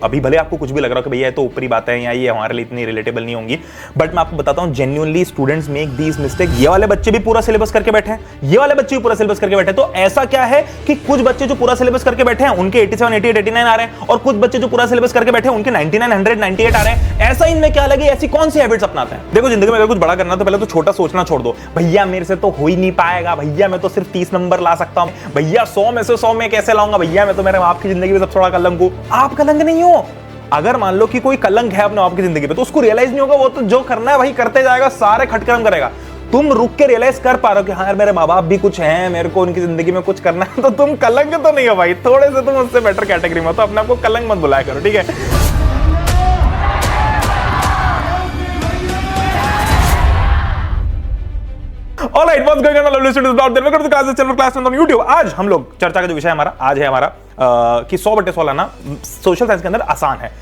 अभी भले आपको कुछ भी लग रहा हो कि भैया ये तो ऊपरी बातें हैं या ये हमारे लिए इतनी रिलेटेबल नहीं होंगी, बट मैं आपको बताता हूं genuinely students make these mistake. ये वाले बच्चे भी पूरा सिलेबस करके बैठे हैं, ये वाले बच्चे भी पूरा सिलेबस करके बैठे हैं। तो ऐसा क्या है कि कुछ बच्चे जो पूरा सिलेबस करके बैठे हैं उनके 87, 88, 89 आ रहे हैं, और कुछ बच्चे जो पूरा सिलेबस करके बैठे हैं उनके 99, 100, 98 आ रहे हैं। ऐसा इनमें क्या लगे, ऐसी कौन सी हैबिट्स अपनाते हैं? देखो, जिंदगी में अगर कुछ बड़ा करना तो पहले तो छोटा सोचना छोड़ दो। भैया मेरे से तो हो ही नहीं पाएगा, भैया मैं तो सिर्फ 30 नंबर ला सकता हूं, भैया 100 में से 100 में कैसे लाऊंगा, भैया मैं तो मेरे आपकी जिंदगी में सबसे बड़ा कलंक हूं। आप कलंक नहीं हो। अगर मान लो कि कोई कलंक है अपने आपकी जिंदगी पे तो उसको रियलाइज नहीं होगा, वो तो जो करना है भाई करते जाएगा, सारे खटकरम करेगा। तुम रुक के रियलाइज कर पा रहे हो कि हाँ यार मेरे माँ बाप भी कुछ हैं, मेरे को उनकी जिंदगी में कुछ करना है, तो तुम कलंक तो नहीं हो भाई, थोड़े से तुम उससे बेटर कैटेगरी में हो, तो अपने आपको कलंक मत बुलाया करो, ठीक है? Alright, what's going on, lovely students out there? Welcome to the classes channel, class on YouTube. आज हम लोग चर्चा का जो विषय हमारा आज है हमारा कि 100/100 लाना सोशल साइंस के अंदर आसान है।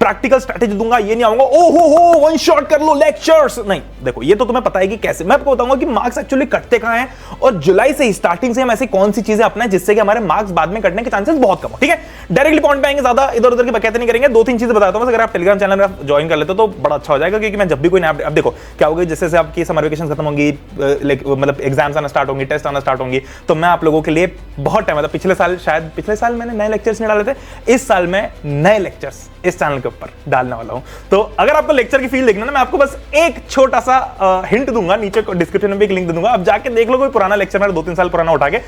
प्रैक्टिकल स्ट्रैटेजी दूंगा, ये नहीं आऊंगा ओ हो वन शॉट कर लो लेक्चर्स, नहीं। देखो ये तो तुम्हें पता है कि कैसे। मैं आपको बताऊंगा कि मार्क्स एक्चुअली कटते कहां हैं, और जुलाई से स्टार्टिंग से हम ऐसी कौन सी चीजें अपनाएं जिससे कि हमारे मार्क्स बाद में कटने के चांसेस बहुत कम हो, ठीक है? डायरेक्टली पॉइंट पे आएंगे, ज्यादा इधर उधर की बकैती नहीं करेंगे। 2-3 चीजें बताता हूं, अगर आप टेलीग्राम चैनल में ज्वाइन कर लेते हो तो बड़ा अच्छा हो जाएगा, क्योंकि मैं जब भी कोई नया अब देखो क्या होगा, जैसे जैसे आपकी समर वेकेशन खत्म होंगी, मतलब एग्जाम्स आना स्टार्ट होंगी, टेस्ट आना स्टार्ट होंगी, तो मैं आप लोगों के लिए बहुत टाइम, मतलब पिछले साल मैंने नए लेक्चर्स नहीं डाले थे, इस साल मैं नए लेक्चर्स इस चैनल के ऊपर डालने वाला हूं। तो अगर आपको लेक्चर की फील देखना ना, मैं आपको बस एक छोटा सा हिंट दूंगा, नीचे डिस्क्रिप्शन में भी एक लिंक दे दूंगा, आप जाके देख लो कोई पुराना लेक्चर मेरा 2-3 साल पुराना उठा के,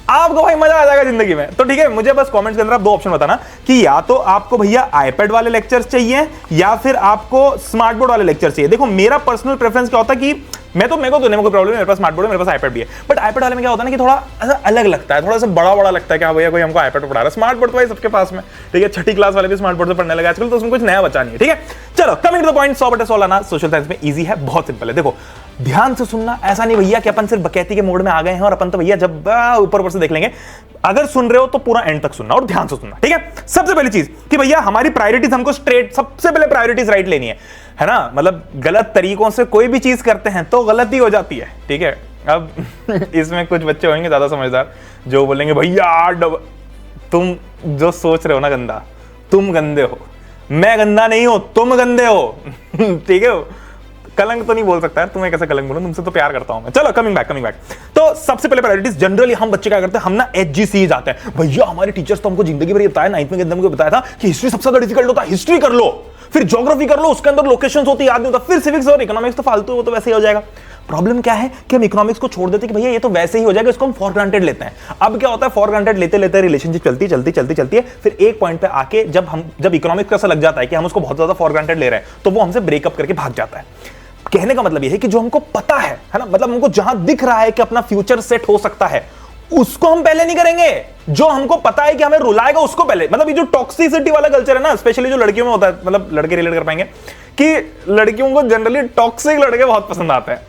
आपको भाई मजा आ जाएगा जिंदगी में। तो ठीक है, मुझे बस कमेंट्स के अंदर आप 2 ऑप्शन बताना कि या तो आपको भैया आईपैड वाले लेक्चर्स चाहिए या फिर आपको स्मार्ट बोर्ड वाले लेक्चर चाहिए। देखो मेरा पर्सनल प्रेफरेंस क्या होता है कि मेरे को तो नहीं, कोई प्रॉब्लम है, मेरे पास स्मार्ट बोर्ड है, मेरे पास आईपैड भी है, बट आईपैड वाले में क्या होता है ना कि थोड़ा ऐसा अलग लगता है, थोड़ा सा बड़ा लगता है कि हाँ भैया कोई हमको आईपैड पर पढ़ा रहा है। स्मार्ट बोर्ड तो भाई सबके पास में, ठीक है, 6ठी क्लास वाले भी स्मार्ट बोर्ड से पढ़ने लगे आजकल, तो उसमें कुछ नया बचा नहीं है, ठीक है? चलो कमिंग टू द पॉइंट, 100/100 लाना सोशल साइंस में इजी है, बहुत सिंपल है। देखो ध्यान से सुनना, ऐसा नहीं भैया कि अपन सिर्फ बकैती के मोड में आ गए हैं और अपन तो भैया जब ऊपर से देख लेंगे। अगर सुन रहे हो तो पूरा एंड तक सुनना और ध्यान से सुनना, ठीक है? सबसे पहली चीज कि भैया हमारी प्रायोरिटीज, हमको स्ट्रेट सबसे पहले प्रायोरिटीज राइट लेनी है ना? मतलब गलत तरीकों से कोई भी चीज करते हैं तो गलती हो जाती है, ठीक है? अब इसमें कुछ बच्चे होंगे ज्यादा समझदार जो बोलेंगे भैया तुम जो सोच रहे हो ना गंदा, तुम गंदे हो, मैं गंदा नहीं हूं, तुम गंदे हो, ठीक है? कलंक तो नहीं बोल सकता है, तुम्हें कैसे कलंक बोलूं, तुमसे तो प्यार करता हूं मैं। चलो कमिंग बैक। तो सबसे पहले प्रायोरिटीज, जनरली हम बच्चे क्या करते हैं, हम ना HGC जाते हैं। भैया हमारे टीचर्स तो हमको जिंदगी भर ये बताया, 9th में के अंदर बताया था कि हिस्ट्री सबसे ज्यादा डिफिकल्ट होता है, हिस्ट्री कर लो, फिर ज्योग्राफी कर लो, उसके अंदर लोकेशंस होती याद नहीं होता, फिर सिविक्स और इकोनॉमिक्स तो फालतू, वो तो वैसे ही हो जाएगा। प्रॉब्लम क्या है कि हम इकोनॉमिक्स को छोड़ देते कि भैया ये तो वैसे ही हो जाएगा, इसको हम फॉर ग्रांटेड लेते हैं। अब क्या होता है, फॉर ग्रांटेड लेते रिलेशनशिप चलती है, फिर एक पॉइंट पे आके जब इकोनॉमिक्स का ऐसा लग जाता है कि हम उसको बहुत ज्यादा फॉर ग्रांटेड ले रहे हैं, तो वो हमसे ब्रेकअप करके भाग जाता है। कहने का मतलब यह है कि जो हमको पता है ना, मतलब हमको जहां दिख रहा है कि अपना फ्यूचर सेट हो सकता है, उसको हम पहले नहीं करेंगे। जो हमको पता है कि हमें रुलाएगा उसको पहले, मतलब ये जो टॉक्सिसिटी वाला कल्चर है ना, स्पेशली जो लड़कियों में होता है, मतलब लड़के रिलेट कर पाएंगे कि लड़कियों को जनरली टॉक्सिक लड़के बहुत पसंद आते हैं।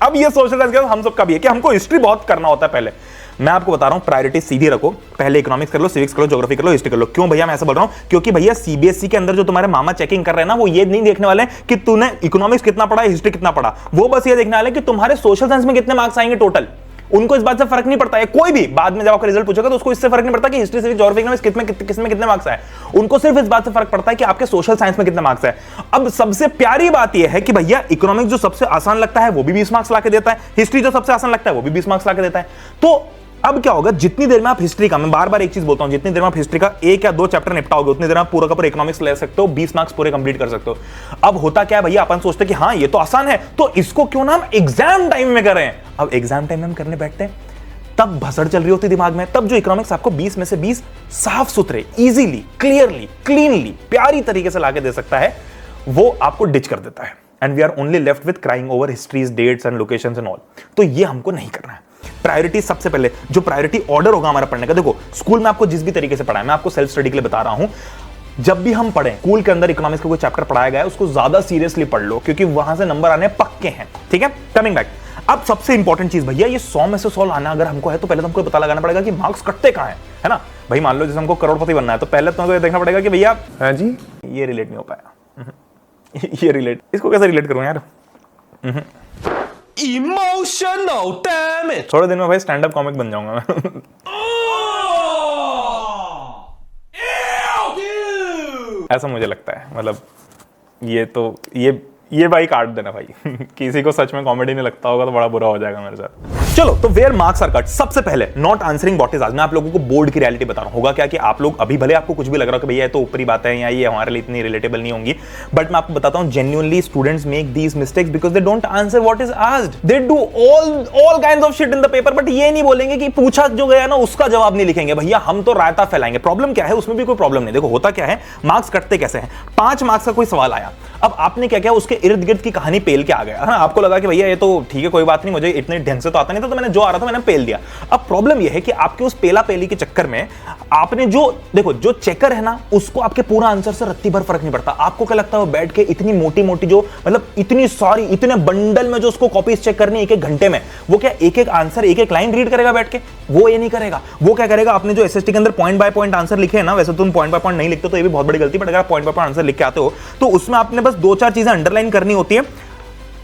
अब ये सोशल साइंस हम सबका भी है कि हमको हिस्ट्री बहुत करना होता है पहले। मैं आपको बता रहा हूं प्रायोरिटी सीधी रखो, पहले इकोनॉमिक्स कर लो, सिविक्स कर लो, ज्योग्राफी कर लो, हिस्ट्री कर लो। क्यों भैया मैं ऐसा बोल रहा हूं? क्योंकि भैया सीबीएसई के अंदर जो तुम्हारे मामा चेकिंग कर रहे हैं ना, वो ये नहीं देखने वाले कि तूने इकोनॉमिक्स कितना पढ़ा, हिस्ट्री कितना पढ़ा, वो बस ये देखने वाले कि तुम्हारे सोशल साइंस में कितने मार्क्स आएंगे टोटल। उनको इस बात से फर्क नहीं पड़ता है, कोई भी बाद में जब आपका रिजल्ट पूछेगा तो उसको इससे फर्क नहीं पड़ता कि हिस्ट्री, सिविक्स, ज्योग्राफी, इकोनॉमिक्स किसमें कितने मार्क्स आए। उनको सिर्फ इस बात से फर्क पड़ता है कि आपके सोशल साइंस में कितने मार्क्स है। अब सबसे प्यारी बात यह है कि भैया इकोनॉमिक्स जो सबसे आसान लगता है वो भी 20 मार्क्स लाके देता है, हिस्ट्री जो सबसे आसान लगता है वो भी 20 मार्क्स लाके देता है। तो अब क्या होगा, जितनी देर में आप हिस्ट्री का, मैं बार-बार एक चीज बोलता हूं, जितनी देर में आप हिस्ट्री का 1 या 2 चैप्टर निपटाओगे उतनी देर में आप पूरा का पूरा इकोनॉमिक्स ले सकते हो, 20 मार्क्स पूरे कंप्लीट कर सकते हो। अब होता क्या है भैया, अपन सोचते हैं कि हाँ ये तो आसान है, तो इसको क्यों ना हम एग्जाम टाइम में करें। अब एग्जाम टाइम में हम करने बैठते हैं, तब भसड़ चल रही होती दिमाग में, तब जो इकोनॉमिक्स आपको 20 में से 20 साफ सुथरे, इजीली, क्लियरली, क्लीनली, प्यारी तरीके से लाके दे सकता है, वो आपको डिच कर देता है। And we are only left with crying over histories, dates and locations and all. तो ये हमको नहीं करना है। प्रायोरिटी सबसे पहले, जो प्रायोरिटी ऑर्डर होगा हमारा पढ़ने का, देखो स्कूल में आपको जिस भी तरीके से पढ़ाया, मैं आपको सेल्फ स्टडी के लिए बता रहा हूं, जब भी हम पढ़ें स्कूल के अंदर इकोनॉमिक्स का कोई चैप्टर पढ़ाया गया है उसको ज्यादा सीरियसली पढ़ लो, क्योंकि वहां से नंबर आने पक्के हैं, ठीक है? कमिंग बैक, अब सबसे इंपॉर्टेंट चीज भैया, ये 100 में से 100 लाना अगर हमको है तो पहले तो हमको पता लगाना पड़ेगा कि मार्क्स कटते कहां है ना? भाई मान लो जैसे हमको करोड़पति बनना है तो पहले तो हमको ये देखना पड़ेगा कि भैया हाँ जी ये रिलेट नहीं हो पाया, ये रिलेट, इसको कैसे रिलेट करूं यार? Emotional damage. थोड़े दिन में भाई स्टैंड अप कॉमिक बन जाऊंगा मैं। ऐसा मुझे लगता है। मतलब ये भाई काट देना भाई किसी को सच में कॉमेडी नहीं लगता होगा तो बड़ा बुरा हो जाएगा मेरे साथ। चलो, तो वेयर मार्क्स आर कट। सबसे पहले नॉट आंसरिंग व्हाट इज आज, मैं आप लोगों को बोर्ड की रियलिटी बता रहा हूं। होगा क्या कि आप लोग अभी भले आपको कुछ भी लग रहा हो कि भैया ये तो ऊपरी बात है या ये हमारे लिए इतनी रिलेटेबल नहीं होंगी, बट मैं आपको बताता हूं genuinely students make these mistakes because they don't answer what is asked. They do all kinds of shit in the paper, but ये नहीं बोलेंगे कि पूछा जो गया ना उसका जवाब नहीं लिखेंगे। भैया हम तो रायता फैलाएंगे। प्रॉब्लम क्या है, उसमें भी कोई प्रॉब्लम नहीं। देखो होता क्या है, मार्क्स कटते कैसे हैं। 5 मार्क्स का कोई सवाल आया, अब आपने क्या किया, उसके इर्द गिर्द की कहानी पेल के आ गया। हाँ, आपको लगा कि भैया ये तो ठीक है, कोई बात नहीं, मुझे इतने ढंग से तो आता नहीं था, तो मैंने जो आ रहा था मैंने पेल दिया। अब प्रॉब्लम यह है कि आपके उस पेला पेली के चक्कर में आपने जो चेकर है ना, उसको आपके पूरा आंसर से रत्ती भर फर्क नहीं पड़ता। आपको क्या लगता है, वो बैठ के इतनी मोटी मोटी जो मतलब इतनी सारी इतने बंडल में जो उसको कॉपीज चेक करनी एक घंटे में, वो क्या एक आंसर एक लाइन रीड करेगा बैठ के? वो ये नहीं करेगा। वो क्या करेगा, आपने जो एसएसटी के अंदर पॉइंट बाय पॉइंट आंसर लिखे हैं ना, वैसे तुम पॉइंट बाय पॉइंट नहीं लिखते तो ये भी बहुत बड़ी गलती, बट अगर आप पॉइंट बाय पॉइंट आंसर लिख के आते हो तो उसमें आपने बस 2-4 चीजें अंडरलाइन करनी होती है।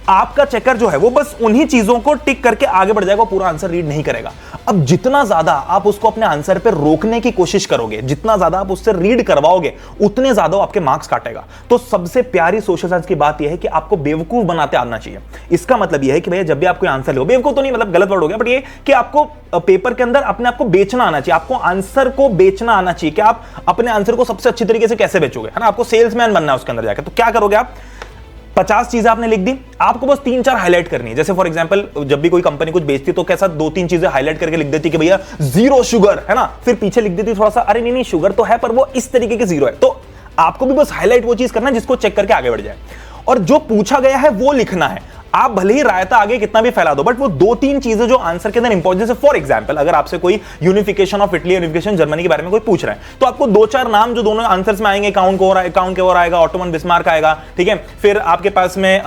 आपका चेकर जो है वो बस उन्हीं चीजों को टिक करके आगे बढ़ जाएगा, पूरा आंसर रीड नहीं करेगा। अब जितना ज्यादा आप उसको अपने आंसर पे रोकने की कोशिश करोगे, जितना ज्यादा आप उससे रीड करवाओगे, उतने ज्यादा वो आपके मार्क्स काटेगा। तो सबसे प्यारी सोशल साइंस की बात यह है कि आपको बेवकूफ बनाते आना चाहिए। इसका मतलब यह है कि भैया जब भी आप कोई आंसर लो, बेवकूफ तो नहीं मतलब गलत वर्ड हो गया, बट ये कि आपको पेपर के अंदर अपने आपको बेचना आना चाहिए। आपको आंसर को बेचना आना चाहिए कि आप अपने आंसर को सबसे अच्छी तरीके से कैसे बेचोगे, है ना। आपको सेल्समैन बनना है उसके अंदर जाकर। तो क्या करोगे आप, 50 चीजें आपने लिख दी, आपको बस 3-4 हाईलाइट करनी है। जैसे फॉर एग्जांपल जब भी कोई कंपनी कुछ बेचती तो कैसा 2-3 चीजें हाईलाइट करके लिख देती कि भैया 0 शुगर, है ना। फिर पीछे लिख देती थोड़ा सा, अरे नहीं शुगर तो है पर वो इस तरीके के 0 है। तो आपको भी बस हाईलाइट वो चीज करना है जिसको चेक करके आगे बढ़ जाए, और जो पूछा गया है वो लिखना है। आप भले ही रायता आगे कितना भी फैला दो, बट वो 2-3 चीजें जो आंसर के अंदर इंपॉर्टेंट है। फॉर एग्जांपल अगर आपसे कोई unification of Italy, unification Germany के बारे में कोई पूछ रहा है, तो आपको 2-4 नाम जो दोनों आंसर्स में आएंगे, काउंट के और आएगा, ऑटोमन बिस्मार्क आएगा, ठीक है, फिर आपके पास में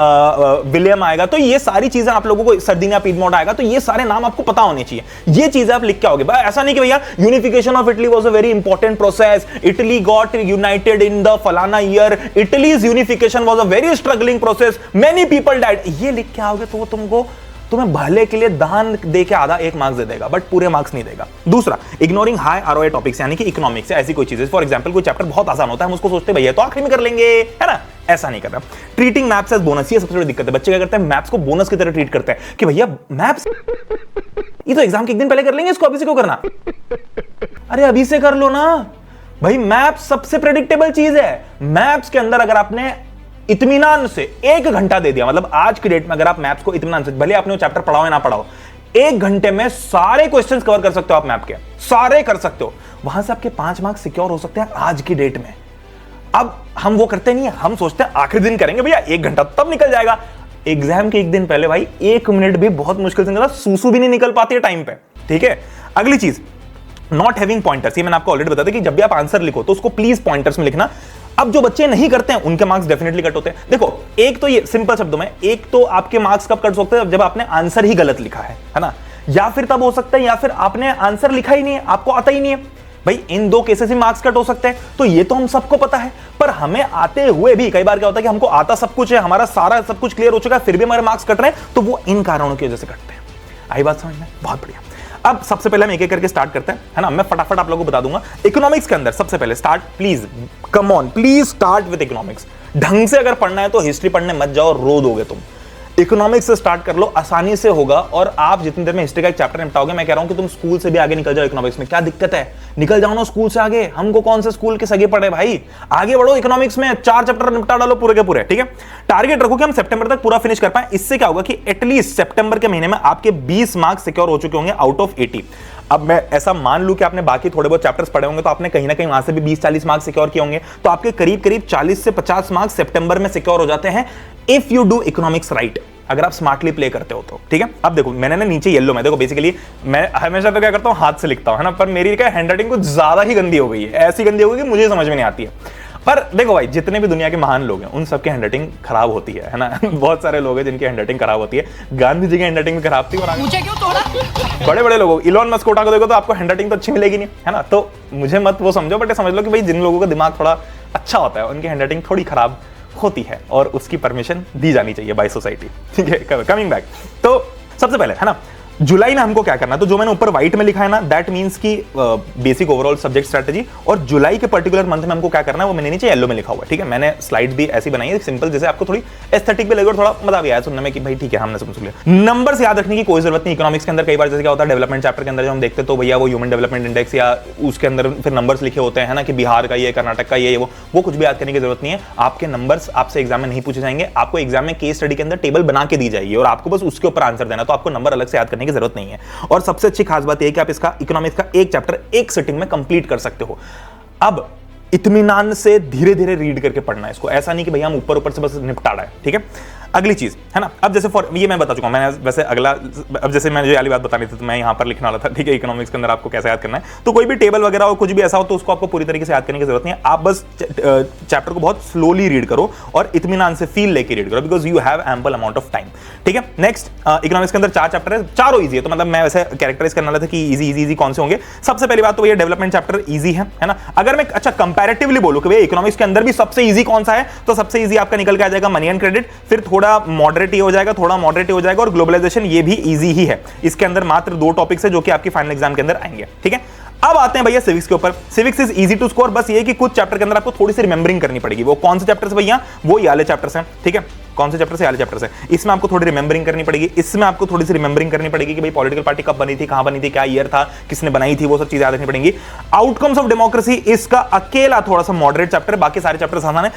विलियम आएगा। तो ये सारी चीजें आप लोगों को, सर्दिनिया पीडमोंट आएगा, तो ये सारे नाम आपको पता होने चाहिए। ये चीजें आप लिख के आओगे। ऐसा नहीं कि भैया unification of Italy was a very important process, Italy got united in the फलाना year, Italy's unification was a very struggling process, many people died. ये लिख के आओगे तो तुम्हें भले के लिए दान दे के आधा 1 मार्क्स दे देगा, बट पूरे मार्क्स नहीं देगा। दूसरा, इग्नोरिंग हाई आरओआई टॉपिक्स, यानी कि इकोनॉमिक्स ऐसी कोई चीजें, फॉर एग्जांपल कोई चैप्टर बहुत आसान होता है, हम उसको सोचते हैं भैया तो आखिरी में कर लेंगे, है ना। ऐसा नहीं करना। ट्रीटिंग मैथ्स एज बोनस, ये सबसे बड़ी दिक्कत है। बच्चे क्या करते हैं, मैथ्स को बोनस की तरह ट्रीट करते हैं कि भैया मैथ्स ये तो एग्जाम के 1 दिन पहले कर लेंगे, इसको अभी से क्यों करना। अरे अभी से कर लो ना भाई। मैथ्स सबसे प्रेडिक्टेबल चीज है। मैथ्स के अंदर अगर आपने इत्मीनान से 1 घंटा दे दिया, मतलब आज की डेट में अगर आप मैथ्स को इत्मीनान से, भले आपने वो चैप्टर पढ़ाओ या ना पढ़ाओ, 1 घंटे में सारे क्वेश्चंस कवर कर सकते हो आप, मैथ के सारे कर सकते हो। वहां से आपके 5 मार्क्स सिक्योर हो सकते हैं आज की डेट में। अब हम वो करते नहीं है, हम सोचते हैं आखिरी दिन करेंगे भैया, 1 घंटा तब निकल जाएगा। एग्जाम के 1 दिन पहले भाई 1 मिनट भी बहुत मुश्किल से निकला, सूसू भी नहीं निकल पाती है टाइम पे, ठीक है। अगली चीज, नॉट हैविंग पॉइंटर्स। ये मैंने आपको ऑलरेडी बताया था कि जब भी आप आंसर लिखो तो उसको प्लीज पॉइंटर्स में लिखना। अब जो बच्चे नहीं करते हैं उनके मार्क्स डेफिनेटली कट होते हैं। देखो, एक तो ये सिंपल शब्दों में, एक तो आपके मार्क्स कब कट सकते हैं, जब आपने आंसर ही गलत लिखा है ना, या फिर तब हो सकता है, या फिर आपने आंसर लिखा ही नहीं है, आपको आता ही नहीं है। भाई इन 2 केसेस में मार्क्स कट हो सकते हैं। तो ये तो हम सबको पता है, पर हमें आते हुए भी कई बार क्या होता है कि हमको आता सब कुछ है, हमारा सारा सब कुछ क्लियर हो चुका है, फिर भी हमारे मार्क्स कट रहे हैं, तो वो इन कारणों की वजह से कटते हैं। आई बात समझ में? बहुत बढ़िया। अब सबसे पहले हम एक एक करके स्टार्ट करते हैं, है ना। मैं फटाफट आप लोगों को बता दूंगा। इकोनॉमिक्स के अंदर सबसे पहले start, please come on, please start with economics. ढंग से अगर पढ़ना है तो हिस्ट्री पढ़ने मत जाओ, रो दोगे तुम। इकोनॉमिक्स से स्टार्ट कर लो, आसानी से होगा, और आप जितनी देर में हिस्ट्री का एक चैप्टर निपटाओगे, मैं कह रहा हूं कि तुम स्कूल से भी आगे निकल जाओ इकोनॉमिक्स में। क्या दिक्कत है, निकल जाओ ना स्कूल से आगे। हमको कौन से स्कूल के सगे पड़े भाई, आगे बढ़ो इकोनॉमिक्स में, 4 चैप्टर निपटा डालो पूरे के पूरे, ठीक है। टारगेट रखो कि हम सितंबर तक पूरा फिनिश कर पाए। इससे क्या होगा कि एटलीस्ट सितंबर के महीने में आपके 20 मार्क्स सिक्योर हो चुके होंगे आउट ऑफ 80। अब मैं ऐसा मान लूं कि आपने बाकी थोड़े बहुत चैप्टर्स पढ़े होंगे, तो आपने कहीं ना कहीं वहां से भी 20-40 मार्क्स सिक्योर किए होंगे, तो आपके करीब करीब 40 से 50 मार्क्स सितंबर में सिक्योर हो जाते हैं, if you do economics right, अगर आप स्मार्टली प्ले करते हो तो, ठीक है। अब देखो, मैंने ना नीचे येलो में, देखो बेसिकली मैं हमेशा तो क्या करता हूं, हाथ से लिखता हूं, है ना, पर मेरी क्या हैंडराइटिंग कुछ ज्यादा ही गंदी हो गई है, ऐसी गंदी हो गई कि मुझे समझ में नहीं आती है। पर देखो भाई, जितने भी दुनिया के महान लोग हैं उन सबकी हैंडराइटिंग खराब होती है ना। बहुत सारे लोग हैं जिनकी हैंडराइटिंग खराब होती है। गांधी जी की हैंडराइटिंग भी खराब थी, और मुझे क्यों तोड़ा? बड़े बड़े लोगों, इलॉन मस्क को उठा के देखो तो आपको हैंडराइटिंग तो अच्छी मिलेगी नहीं, है ना। तो मुझे मत वो समझो, बट समझ लो कि भाई जिन लोगों का दिमाग थोड़ा अच्छा होता है उनकी हैंडराइटिंग थोड़ी खराब होती है, और उसकी परमिशन दी जानी चाहिए बाय सोसाइटी, ठीक है। कमिंग बैक, तो सबसे पहले, है ना, जुलाई में हमको क्या करना है, तो जो मैंने ऊपर व्हाइट में लिखा है ना, दैट मींस की बेसिक ओवरऑल सब्जेक्ट स्ट्रेटजी, और जुलाई के पर्टिकुलर मंथ में हमको क्या करना है वो मैंने नीचे येलो में लिखा हुआ है, ठीक है। मैंने स्लाइड भी ऐसी बनाई है सिंपल, जैसे आपको थोड़ी एस्थेटिक भी लगे और थोड़ा मजा भी आया सुनने में कि भाई ठीक है हमने समझ लिया। नंबर से याद रखने की कोई जरूरत नहीं। इकोनॉमिक्स के अंदर कई बार जैसे क्या होता है, डेवलपमेंट चैप्टर के अंदर जो हम देखते तो भैया वो ह्यूमन डेवलपमेंट इंडेक्स या उसके अंदर फिर नंबर्स लिखे होते हैं ना, कि बिहार का ये, कर्नाटक का ये, वो कुछ भी याद करने की जरूरत नहीं है। आपके नंबर्स आपसे एग्जाम में नहीं पूछे जाएंगे, आपको एग्जाम में केस स्टडी के अंदर टेबल बना के दी जाएगी और आपको बस उसके ऊपर आंसर देना, तो आपको नंबर अलग से याद करने की जरूरत नहीं है। और सबसे अच्छी खास बात यह है कि आप इसका इकोनॉमिक्स का एक चैप्टर एक सिटिंग में कंप्लीट कर सकते हो। अब इत्मीनान से धीरे धीरे रीड करके पढ़ना है इसको, ऐसा नहीं कि भैया हम ऊपर ऊपर से बस निपटा रहे हैं, ठीक है। अगली चीज है ना, अब जैसे फॉर ये मैं बता चुका हूं, मैंने वैसे अगला, अब जैसे मैंने जो वाली बात बतानी थी तो मैं यहां पर लिखने वाला था, ठीक है। इकोनॉमिक्स के अंदर आपको कैसे याद करना है, तो कोई भी टेबल वगैरह हो, कुछ भी ऐसा हो तो उसको आपको पूरी तरीके से याद करने की जरूरत नहीं है। आप बस चैप्टर को बहुत स्लोली रीड करो और इत्मीनान से फील लेके रीड करो, because you have ample amount of time, ठीक है। नेक्स्ट, इकोनॉमिक्स के अंदर 4 चैप्टर है, चारों ईजी है, तो मतलब मैं वैसे कैरेक्टराइज करने वाला था कि इजी कौन से होंगे। सबसे पहली बात तो ये डेवलपमेंट चैप्टर ईजी है ना। अगर मैं अच्छा कंपैरेटिवली बोलूं कि भाई इकोनॉमिक्स के अंदर भी सबसे ईजी कौन सा है, तो सबसे ईजी आपका निकल के आ जाएगा मनी एंड क्रेडिट, फिर थोड़ा मॉडरेट हो जाएगा, थोड़ा मॉडरेट हो जाएगा, और ग्लोबलाइजेशन ये भी इजी ही है। इसके अंदर मात्र 2 टॉपिक्स है जो कि आपकी फाइनल एग्जाम के अंदर आएंगे, ठीक है। अब आते हैं भैया सिविक्स के ऊपर। Civics is easy to score, बस ये कि कुछ चैप्टर के अंदर आपको थोड़ी सी रिमेंबरिंग करनी पड़ेगी। वो कौन से चैप्टर्स भैया, वो ये वाले चैप्टर्स हैं, ठीक है। कौन से चैप्टर से, वाले चैप्टर्स हैं। इसमें आपको थोड़ी रिमेंबरिंग करनी पड़ेगी, इसमें आपको थोड़ी सी रिमेंबरिंग करनी पड़ेगी कि भाई पॉलिटिकल पार्टी कब बनी थी, कहां बनी थी, क्या ईयर था, किसने बनाई थी, वो सब चीजें याद रखनी पड़ेंगी। आउटकम्स ऑफ डेमोक्रेसी इसका अकेला थोड़ा सा मॉडरेट चैप्टर है, बाकी सारे चैप्टर आसान है।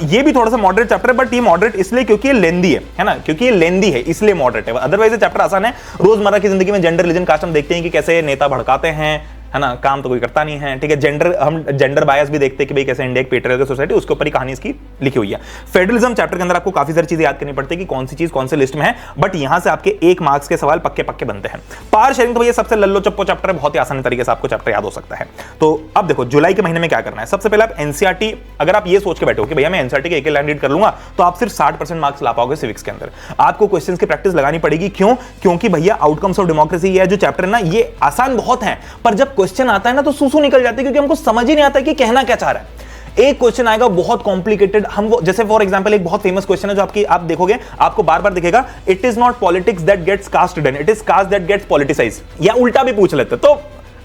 ये भी थोड़ा सा मॉडरेट चैप्टर है, बट ये मॉडरेट इसलिए क्योंकि ये लेंदी है ना, क्योंकि ये लेंदी है इसलिए मॉडरेट है। अदरवाइज ये चैप्टर आसान है। रोजमर्रा की जिंदगी में जेंडर, रिलीजन, कास्ट हम देखते हैं कि कैसे नेता भड़काते हैं, है ना, काम तो कोई करता नहीं है, ठीक है। हम जेंडर बायस भी देखते हैं कि भाई कैसे इंडिया एक पेट्रियार्कल सोसाइटी, उसके ऊपर ही कहानी इसकी लिखी हुई है। फेडरलिज्म चैप्टर के अंदर आपको काफी सारी चीजें याद करनी पड़ती है कि कौन सी चीज कौन से लिस्ट में है, बट यहां से आपके 1 मार्क्स के सवाल पक्के पक्के बनते हैं। पावर शेयरिंग तो भैया सबसे लल्लो चप्पो चैप्टर है, बहुत ही आसान तरीके से आपको चैप्टर याद हो सकता है। तो अब देखो जुलाई के महीने में क्या करना है। सबसे पहले आप एनसीईआरटी, अगर आप ये सोच के बैठो कि भैया मैं एनसीईआरटी के एक लाइन रीड कर लूंगा, तो आप सिर्फ 60% मार्क्स ला पाओगे सिविक्स के अंदर। आपको क्वेश्चंस की प्रैक्टिस लगानी पड़ेगी। क्यों? क्योंकि भैया आउटकम्स ऑफ डेमोक्रेसी ये जो चैप्टर है ना, ये आसान बहुत है, पर जब क्वेश्चन आता है ना तो सूसू निकल जाती है, क्योंकि हमको समझ ही नहीं आता कि कहना क्या चाह रहा है। एक क्वेश्चन आएगा बहुत कॉम्प्लिकेटेड, हम वो जैसे फॉर एग्जांपल एक बहुत फेमस क्वेश्चन है जो आप देखोगे, आपको बार बार दिखेगा, it is not politics that gets caste done, it is caste that gets politicized, या उल्टा भी पूछ लेते। तो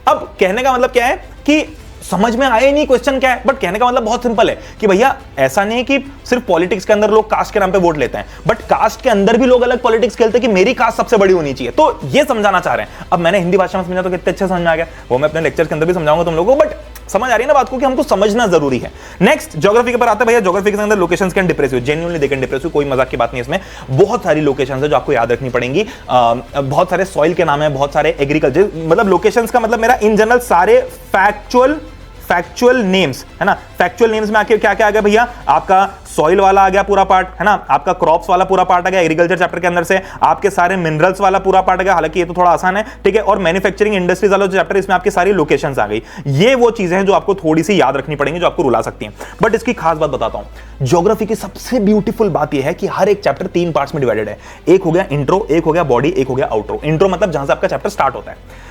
अब कहने का मतलब क्या है कि समझ में आए नहीं क्वेश्चन क्या है, बट कहने का मतलब बहुत सिंपल है कि भैया ऐसा नहीं है कि सिर्फ पॉलिटिक्स के अंदर लोग कास्ट के नाम पे वोट लेते हैं, बट कास्ट के अंदर भी लोग अलग पॉलिटिक्स खेलते हैं कि मेरी कास्ट सबसे बड़ी होनी चाहिए। तो ये समझाना चाह रहे हैं। अब मैंने हिंदी भाषा में समझा तो कितने अच्छे समझ में आ गया, वो मैं अपने लेक्चर के अंदर भी समझाऊंगा तुम लोगों को, बट समझ आ रही है ना बात को कि हमको समझना जरूरी है। नेक्स्ट ज्योग्राफी के ऊपर आता है भैया। ज्योग्राफी के अंदर locations can depress you, genuinely they can depress you, कोई मजाक की बात नहीं इसमें। बहुत सारी लोकेशंस है जो आपको याद रखनी पड़ेंगी। बहुत सारे सॉइल के नाम है, बहुत सारे एग्रीकल्चर, मतलब लोकेशंस का मतलब मेरा इन जनरल सारे फैक्चुअल नेम्स है ना। फैक्चुअल नेम्स में आके क्या क्या आ गया भैया, आपका सॉइल वाला आ गया पूरा पार्ट है ना, आपका क्रॉप्स वाला पूरा पार्ट आ गया एग्रीकल्चर चैप्टर के अंदर से, आपके सारे मिनरल्स वाला पूरा पार्ट आ गया, हालांकि ये तो थोड़ा आसान है, ठीक है। और मैन्युफैक्चरिंग इंडस्ट्रीज वाला चैप्टर, इसमें आपकी सारी लोकेशंस आ गई। ये वो चीजें हैं जो आपको थोड़ी सी याद रखनी पड़ेंगी, जो आपको रुला सकती हैं। बट इसकी खास बात बताता हूं, ज्योग्राफी की सबसे ब्यूटीफुल बात यह है कि हर एक चैप्टर 3 पार्ट्स में डिवाइडेड है। एक हो गया इंट्रो, एक हो गया बॉडी, एक हो गया आउट्रो। इंट्रो मतलब जहां से आपका चैप्टर स्टार्ट होता है।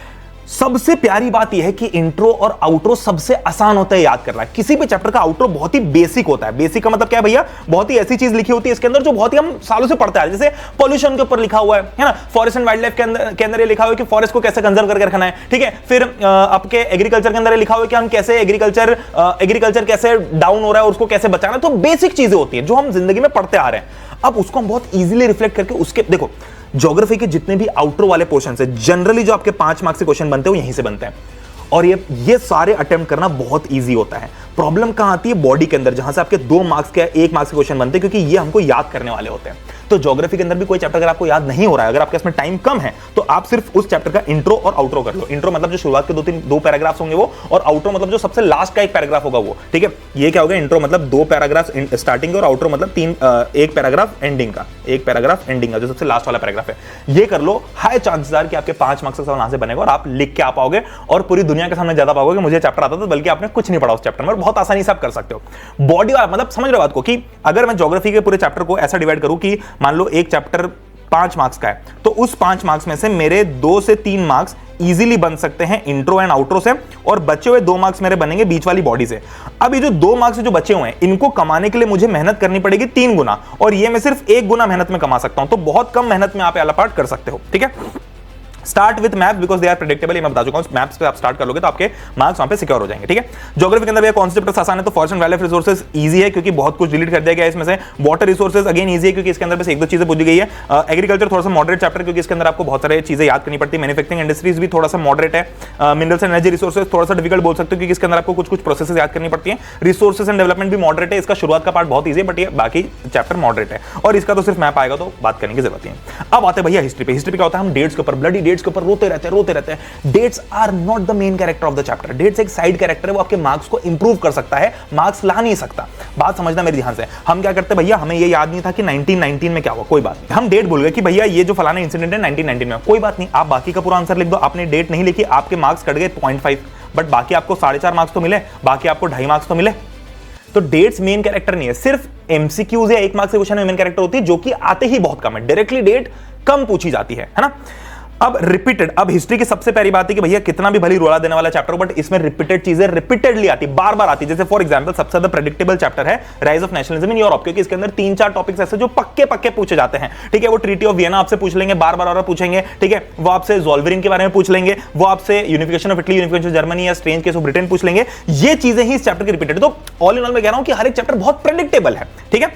सबसे प्यारी बात यह है कि इंट्रो और आउट्रो सबसे आसान होता है याद करना। किसी भी चैप्टर का आउट्रो बहुत ही बेसिक होता है। बेसिक का मतलब क्या है भैया, बहुत ही ऐसी चीज लिखी होती है इसके अंदर जो बहुत ही हम सालों से पढ़ते हैं। जैसे पॉल्यूशन के ऊपर लिखा हुआ है ना, फॉरेस्ट एंड वाइल्ड लाइफ के अंदर ये लिखा हुआ है कि फॉरेस्ट को कैसे कंजर्व करके रखना है, ठीक है। फिर आपके एग्रीकल्चर के अंदर लिखा हुआ है कि हम कैसे एग्रीकल्चर कैसे डाउन हो रहा है और उसको कैसे बचाना। तो बेसिक चीजें होती है जो हम जिंदगी में पढ़ते आ रहे हैं। अब उसको हम बहुत इजीली रिफ्लेक्ट करके उसके देखो, ज्योग्राफी के जितने भी आउटरो वाले पोर्शन है, जनरली जो आपके 5 मार्क्स के क्वेश्चन बनते हैं वो यहीं से बनते हैं, और ये सारे अटेम्प्ट करना बहुत इजी होता है। प्रॉब्लम कहां आती है, बॉडी के अंदर, जहां से आपके 2 मार्क्स के 1 मार्क्स के क्वेश्चन बनते हैं, क्योंकि ये हमको याद करने वाले होते हैं। तो ज्योग्राफी के अंदर भी कोई चैप्टर अगर आपको याद नहीं हो रहा है, अगर आपके इसमें टाइम कम है, तो आप सिर्फ उस चैप्टर का इंट्रो और आउट्रो कर लो। इंट्रो मतलब जो शुरुआत के 2 पैराग्राफ्स होंगे वो, और आउट्रो मतलब जो सबसे लास्ट का 1 पैराग्राफ होगा वो, ठीक है। ये क्या होगा, इंट्रो मतलब 2 पैराग्राफ स्टार्टिंग और आउट्रो मतलब 1 पैराग्राफ एंडिंग का, 1 पैराग्राफ एंडिंग का जो सबसे लास्ट वाला पैराग्राफ है। ये कर लो, हाई चांसेस आर कि आपके 5 मार्क्स का सवाल यहां से बनेगा और आप लिख के आ पाओगे और पूरी दुनिया के सामने ज्यादा पाओगे मुझे चैप्टर आता था, बल्कि आपने कुछ नहीं पढ़ा उस चैप्टर में, बहुत आसानी से आप कर सकते हो। बॉडी वाला मतलब समझ रहे बात को, कि अगर मैं ज्योग्राफी के पूरे चैप्टर को ऐसा डिवाइड करूं कि मान लो एक चैप्टर 5 मार्क्स का है, तो उस 5 मार्क्स में से मेरे 2 से 3 मार्क्स इजीली बन सकते हैं इंट्रो एंड आउट्रो से, और बचे हुए 2 मार्क्स मेरे बनेंगे बीच वाली बॉडी से। अब ये जो 2 मार्क्स जो बचे हुए हैं, इनको कमाने के लिए मुझे मेहनत करनी पड़ेगी 3 गुना, और ये मैं सिर्फ 1 गुना मेहनत में कमा सकता हूं। तो बहुत कम मेहनत में आप वाला पार्ट कर सकते हो, ठीक है। Start with maps because they are predictable, ये मैं बता चुका हूं। मैप्स पे आप स्टार्ट कर लोगे तो आपके मार्क्स वहां पे सिक्योर हो जाएंगे, ठीक है। ज्योग्राफी के अंदर ये कॉन्सेप्ट आसान है, तो forest and wild life resources easy है क्योंकि बहुत कुछ डिलीट कर दिया गया है इसमें से। वाटर रिसोर्सेज अगेन इजी है क्योंकि इसके अंदर बस एक दो चीजें पूछी गई है। एग्रीकल्चर थोड़ा सा मॉडरेट चैप्टर क्योंकि इसके अंदर आपको बहुत सारी चीजें याद करनी पड़ती है। मैन्युफैक्चरिंग इंडस्ट्रीज भी थोड़ा सा मॉडरेट है। मिनरल्स एंड एनर्जी रिसोर्सेज थोड़ा सा डिफिकल्ट बोल सकते हो क्योंकि इसके अंदर आपको कुछ प्रोसेसेस याद करनी पड़ती है। रिसोर्सेज एंड डेवलपमेंट भी मॉडरेट है, इसका शुरुआत का पार्ट बहुत ईजी है बट ये बाकी चैप्टर मॉडरेट है, और इसका तो सिर्फ मैप आएगा तो बात करने की जरूरत नहीं है। अब आते हैं भैया हिस्ट्री पे। हिस्ट्री पे क्या होता है, हम डेट्स के ऊपर, ब्लडी डेट्स के ऊपर रोते रहते हैं। Dates are not the main character of the chapter. Dates एक साइड कैरेक्टर है, वो आपके मार्क्स को इंप्रूव कर सकता है, मार्क्स ला नहीं सकता। बात समझना मेरे ध्यान से। हम क्या करते भैया, हमें ये याद नहीं था कि 1919 में क्या हुआ, कोई बात नहीं, हम डेट भूल गए कि भैया ये जो फलाना इंसिडेंट है 1919 में, कोई बात नहीं, आप बाकी का पूरा आंसर लिख दो। आपने डेट नहीं लिखी, आपके मार्क्स कट गए 0.5, बट बाकी आपको 4.5 मार्क्स तो मिले, बाकी आपको 2.5 मार्क्स तो मिले। तो डेट्स मेन कैरेक्टर नहीं है, सिर्फ एमसीक्यूज या 1 मार्क्स के क्वेश्चन में मेन कैरेक्टर होती है, जो कि आते ही बहुत कम है। डायरेक्टली डेट कम पूछी जाती है ना। अब रिपीटेड, अब हिस्ट्री की सबसे पहली बात है कि भैया कितना भी भली रोला देने वाला चैप्टर हो बट इसमें रिपीटेड चीजें रिपीटेडली आती, बार बार आती। जैसे फॉर एग्जांपल सबसे ज्यादा प्रेडिक्टेबल चैप्टर है rise of nationalism in Europe, क्योंकि इसके अंदर 3-4 टॉपिक्स ऐसे जो पक्के पूछे जाते हैं, ठीक है। वो ट्रीटी ऑफ वियना आपसे पूछ लेंगे, बार बार पूछेंगे, ठीक है। वो आपसे ज़ोल्वेरिन के बारे में पूछ लेंगे, वो आपसे unification of Italy, unification of Germany या स्ट्रेंज केस ऑफ ब्रिटेन पूछ लेंगे। ये चीजें ही इस चैप्टर की रिपीटेड। तो ऑल इन ऑल मैं कह रहा हूं कि हर एक चैप्टर बहुत प्रेडिक्टेबल है, ठीक है।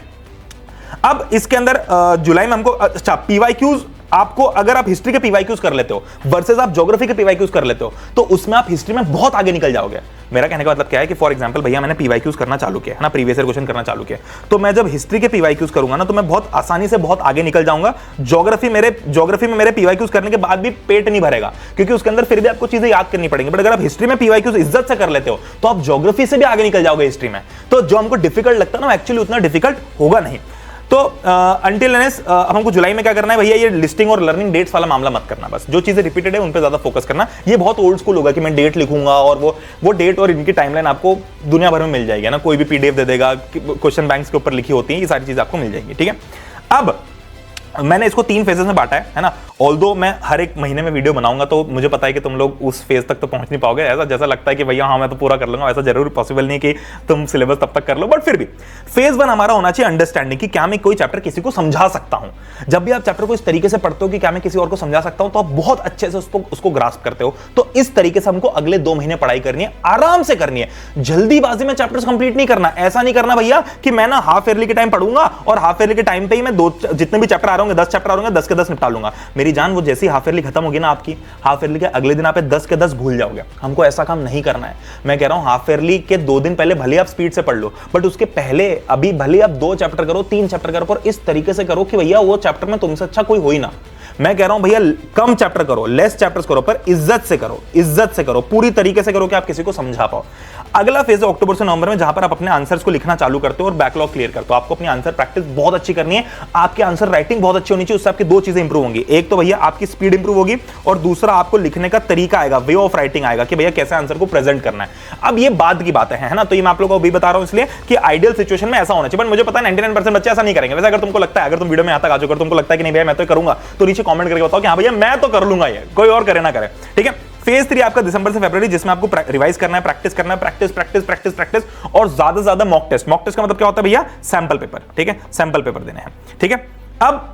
अब इसके अंदर जुलाई में हमको अच्छा पीवाईक्यूज, आपको अगर आप हिस्ट्री के पीवाईक्यूज कर लेते हो वर्सेस आप ज्योग्राफी के पीवाईक्यूज कर लेते हो तो उसमें आप हिस्ट्री में बहुत आगे निकल जाओगे। मेरा कहने का मतलब क्या है कि फॉर एग्जांपल भैया मैंने पीवाईक्यूज करना चालू किया है ना, प्रीवियस ईयर क्वेश्चन करना चालू किया, तो मैं जब हिस्ट्री के पीवाईक्यूज करूंगा ना तो मैं बहुत आसानी से बहुत आगे निकल जाऊंगा। ज्योग्राफी में मेरे पीवाईक्यूज करने के बाद भी पेट नहीं भरेगा क्योंकि उसके अंदर फिर भी आपको चीजें याद करनी पड़ेंगी। बट अगर आप हिस्ट्री में पीवाईक्यूज इज्जत से कर लेते हो तो आप ज्योग्राफी से भी आगे निकल जाओगे हिस्ट्री में। तो जो हमको डिफिकल्ट लगता है ना एक्चुअली उतना डिफिकल्ट होगा नहीं। तो अंटिल एंड अब हमको जुलाई में क्या करना है भैया, ये लिस्टिंग और लर्निंग डेट्स वाला मामला मत करना, बस जो चीजें रिपीटेड है उन पे ज्यादा फोकस करना। ये बहुत ओल्ड स्कूल होगा कि मैं डेट लिखूंगा और वो डेट और इनकी टाइमलाइन आपको दुनिया भर में मिल जाएगी ना, कोई भी पीडीएफ दे देगा, क्वेश्चन बैंक्स के ऊपर लिखी होती है, ये सारी चीजें आपको मिल जाएंगी, ठीक है। अब मैंने इसको 3 फेजेस में बांटा है ना। ऑल्दो मैं हर एक महीने में वीडियो बनाऊंगा तो मुझे पता है कि तुम लोग उस फेज तक तो पहुंच नहीं पाओगे। ऐसा जैसा लगता है कि भैया हाँ मैं तो पूरा कर लूंगा, ऐसा जरूर पॉसिबल नहीं कि तुम सिलेबस तब तक कर लो, बट फिर भी फेज 1 हमारा होना चाहिए अंडरस्टैंडिंग कि क्या मैं कोई चैप्टर किसी को समझा सकता हूं। जब भी आप चैप्टर को इस तरीके से पढ़ते हो कि क्या मैं किसी और को समझा सकता हूं तो आप बहुत अच्छे से उसको ग्रास्प करते हो। तो इस तरीके से हमको अगले 2 महीने पढ़ाई करनी है, आराम से करनी है, जल्दीबाजी में चैप्टर्स कंप्लीट नहीं करना। ऐसा नहीं करना भैया कि मैं ना हाफ ईयरली के टाइम पढ़ूंगा और हाफ ईयरली के टाइम पे ही मैं जितने भी चैप्टर आ रहे होंगे 10 चैप्टर आ रहे होंगे 10 के 10 निपटा लूंगा। मेरी जान, वो जैसी हाफ ईयरली खत्म होगी ना आपकी, हाफ ईयरली के अगले दिन आप 10 के 10 भूल जाओगे। हमको ऐसा काम नहीं करना है। मैं कह रहा हूं हाफ ईयरली के 2 दिन पहले भले आप स्पीड से पढ़ लो बट उसके पहले अभी भले आप 2 चैप्टर करो, 3 चैप्टर करो, पर इस तरीके से करो कि भैया वो चैप्टर में तुमसे अच्छा कोई हो ही ना। मैं कह रहा हूं भैया कम चैप्टर करो, लेस चैप्टर्स करो, पर इज्जत से करो, पूरी तरीके से करो कि आप किसी को समझा पाओ। अगला फेज है अक्टूबर से नवंबर में, जहां पर आप अपने आंसर्स को लिखना चालू करते हो और बैकलॉग क्लियर करते हो। आपको अपनी आंसर प्रैक्टिस बहुत अच्छी करनी है, आपके आंसर राइटिंग बहुत अच्छी होनी चाहिए, उससे आपकी 2 चीजें इंप्रूव होंगी। एक तो भैया आपकी स्पीड इंप्रूव होगी और दूसरा आपको लिखने का तरीका आएगा, वे ऑफ राइटिंग आएगा कि भैया कैसे आंसर को प्रेजेंट करना है। अब ये बाद की बातें हैं ना, तो ये मैं आप लोगों को अभी बता रहा हूं इसलिए कि आइडियल सिचुएशन में ऐसा होना चाहिए, बट मुझे पता है 99% बच्चे ऐसा नहीं करेंगे। वैसे अगर तुमको लगता है, अगर तुम वीडियो में आता अगर तुमको लगता है कि नहीं भैया मैं तो करूंगा, तो नीचे कमेंट करके बताओ कि हाँ भैया मैं तो कर लूंगा, ये कोई और करे ना करे, ठीक है। फेज 3 आपका दिसंबर से फरवरी, जिसमें आपको रिवाइज करना है, प्रैक्टिस करना है, प्रैक्टिस और ज्यादा से ज्यादा मॉक टेस्ट। मॉक टेस्ट का मतलब क्या होता है भैया, सैंपल पेपर, ठीक है, सैंपल पेपर देने हैं, ठीक है। अब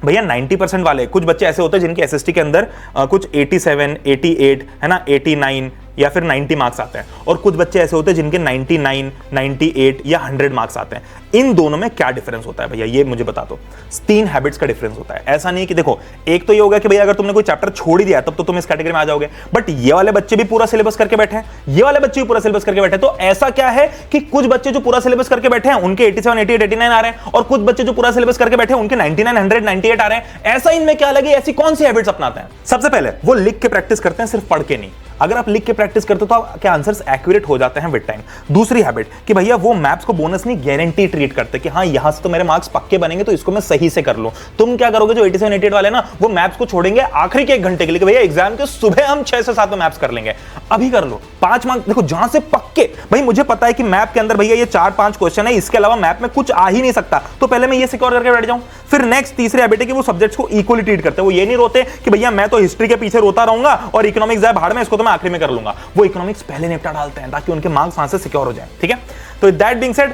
भैया 90% वाले कुछ बच्चे ऐसे होते हैं जिनके एसएसटी के अंदर कुछ 87, 88 है ना, 89 या फिर 90 मार्क्स आते हैं, और कुछ बच्चे ऐसे होते हैं जिनके 99, 98 या 100 मार्क्स आते हैं। इन दोनों में क्या डिफरेंस होता है भैया, ये मुझे बता दो। 3 हैबिट्स का डिफरेंस होता है। ऐसा नहीं कि देखो, एक तो ये होगा कि भैया अगर तुमने कोई चैप्टर छोड़ ही दिया तब तो तुम इस कैटेगरी में आ जाओगे, बट ये वाले बच्चे भी पूरा सिलेबस करके बैठे हैं, ये वाले बच्चे भी पूरा सिलेबस करके बैठे हैं। तो ऐसा क्या है कि कुछ बच्चे जो पूरा सिलेबस करके बैठे हैं उनके 87, 88, 89 आ रहे हैं, और कुछ बच्चे जो पूरा सिलेबस करके बैठे हैं उनके 99, 100, 98 आ रहे हैं। ऐसा इनमें क्या लगे, ऐसी कौन सी हैबिट्स अपनाते हैं? सबसे पहले वो लिख के प्रैक्टिस करते हैं, सिर्फ पढ़ के नहीं। अगर आप लिख के प्रैक्टिस करते हो तो आपके आंसर्स एक्यूरेट हो जाते हैं विद टाइम। दूसरी हैबिट कि भैया वो मैप्स को बोनस नहीं, गारंटी ट्रीट करते कि हाँ यहां से तो मेरे मार्क्स पक्के बनेंगे तो इसको मैं सही से कर लूं। तुम क्या करोगे, जो 87, 88 वाले ना, वो मैप्स को छोड़ेंगे आखिरी के 1 घंटे के लिए कि भैया एग्जाम के सुबह हम 6 से 7 में मैप्स कर लेंगे। अभी कर लो 5 मार्क्स, देखो जहां से पक्के, भाई मुझे पता है कि मैप के अंदर भैया ये 4-5 क्वेश्चन है, इसके अलावा मैप में कुछ आ ही नहीं सकता, तो पहले मैं ये सिक्योर करके बैठ जाऊं। फिर नेक्स्ट तीसरी हैबिट है कि वो सब्जेक्ट्स को इक्वली ट्रीट करते हैं। वो ये नहीं रोते कि भैया मैं तो हिस्ट्री के पीछे रोता रहूंगा और इकोनॉमिक्स जाए भाड़ में, इसको तो मैं आखिरी में कर लूंगा। वो इकोनॉमिक्स पहले निपटा डालते हैं ताकि उनके मार्क्स वहां से सिक्योर हो जाए, ठीक है। तो दैट बीइंग सेड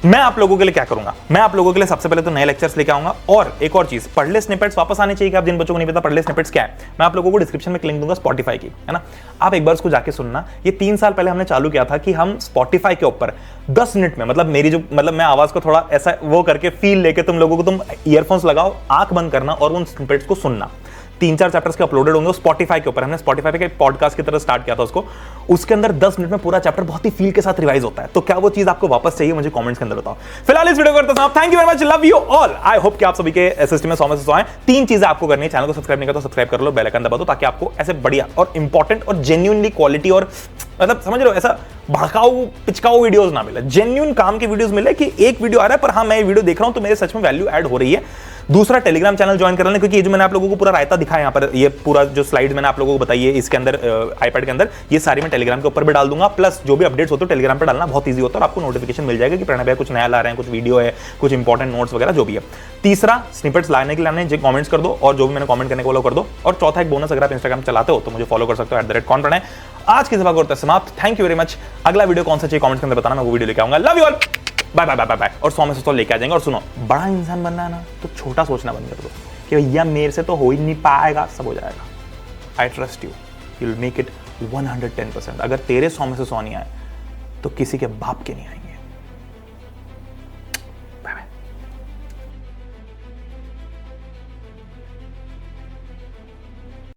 मैं आप लोगों के लिए क्या करूंगा, मैं आप लोगों के लिए सबसे पहले तो नए लेक्चर्स लेके आऊंगा, और एक और चीज, पढ़ ले स्निपेट्स वापस आने चाहिए कि आप जिन बच्चों को नहीं पता पढ़ ले स्निपेट्स क्या है, मैं आप लोगों को डिस्क्रिप्शन में लिंक दूंगा स्पॉटिफाई की, है ना। आप एक बार उसको जाके सुनना। ये 3 साल पहले हमने चालू किया था कि हम स्पॉटिफाई के ऊपर 10 मिनट में, मतलब मेरी जो, मतलब मैं आवाज को थोड़ा ऐसा वो करके फील लेके तुम लोगों को, तुम ईयरफोन्स लगाओ, आंख बंद करना और उन स्निपेट्स को सुनना। 3-4 चैप्टर्स के अपलोडेड होंगे स्पॉटिफाई के ऊपर। हमने स्पॉटिफाई पे पॉडकास्ट की तरह स्टार्ट किया था उसको। उसके अंदर 10 मिनट में पूरा चैप्टर बहुत ही फील के साथ रिवाइज होता है। तो क्या वो चीज आपको वापस चाहिए, मुझे कमेंट्स के अंदर बताओ। फिलहाल इस वीडियो को करते हैं। Thank you very much, love you all. I hope कि आप सभी के सिस्टम में 100 में से 100 हैं। 3 चीजें आपको करनी है, चैनल को सब्सक्राइब नहीं किया तो सब्सक्राइब कर लो, बेल आइकन दबा दो, ताकि आपको ऐसे बढ़िया और इंपॉर्टेंट और जेन्युइनली क्वालिटी और मतलब समझ रहे हो, ऐसा भड़काऊ पिचकाऊ वीडियोस ना मिले, जेन्युइन काम की वीडियोस मिले कि एक वीडियो आ रहा है पर हाँ मैं ये वीडियो देख रहा हूं तो मेरे सच में वैल्यू ऐड हो रही है। दूसरा, टेलीग्राम चैनल ज्वाइन कर लेना, क्योंकि ये जो मैंने आप लोगों को पूरा रायता दिखाया यहाँ पर, ये पूरा जो स्लाइड मैंने आप लोगों को बताई है इसके अंदर आईपैड के अंदर, ये सारी मैं टेलीग्राम के ऊपर भी डाल दूंगा। प्लस जो भी अपडेट्स होते हैं टेलीग्राम पर डालना बहुत ईजी होता है और आपको नोटिफिकेशन मिल जाएगा कि प्रणय भैया कुछ नया ला रहे हैं, कुछ वीडियो है, कुछ इंपॉर्टेंट नोट्स वगैरह जो भी है। तीसरा, स्निपेट्स लाने के लाने कमेंट्स कर दो, और जो भी मैंने कमेंट करने को बोला कर दो। और चौथा, एक बोनस, अगर आप इंस्टाग्राम चलाते हो तो मुझे फॉलो कर सकते हो @कौन प्रणय। आज की सभा को होता है समाप्त। Thank you very much. अगला वीडियो कौन सा चाहिए कमेंट्स के अंदर बताना, मैं वो वीडियो लेके आऊंगा। Love you all, bye bye bye bye. और 100 में से 100 लेके आ जाएंगे। और सुनो, बड़ा इंसान बनना है ना तो छोटा सोचना बंद कर दो कि भैया मेरे से तो हो ही नहीं पाएगा, सब हो जाएगा। I trust you, you will make it 110%। अगर तेरे 100 में से 100 नहीं आए तो किसी के बाप के नहीं आएंगे।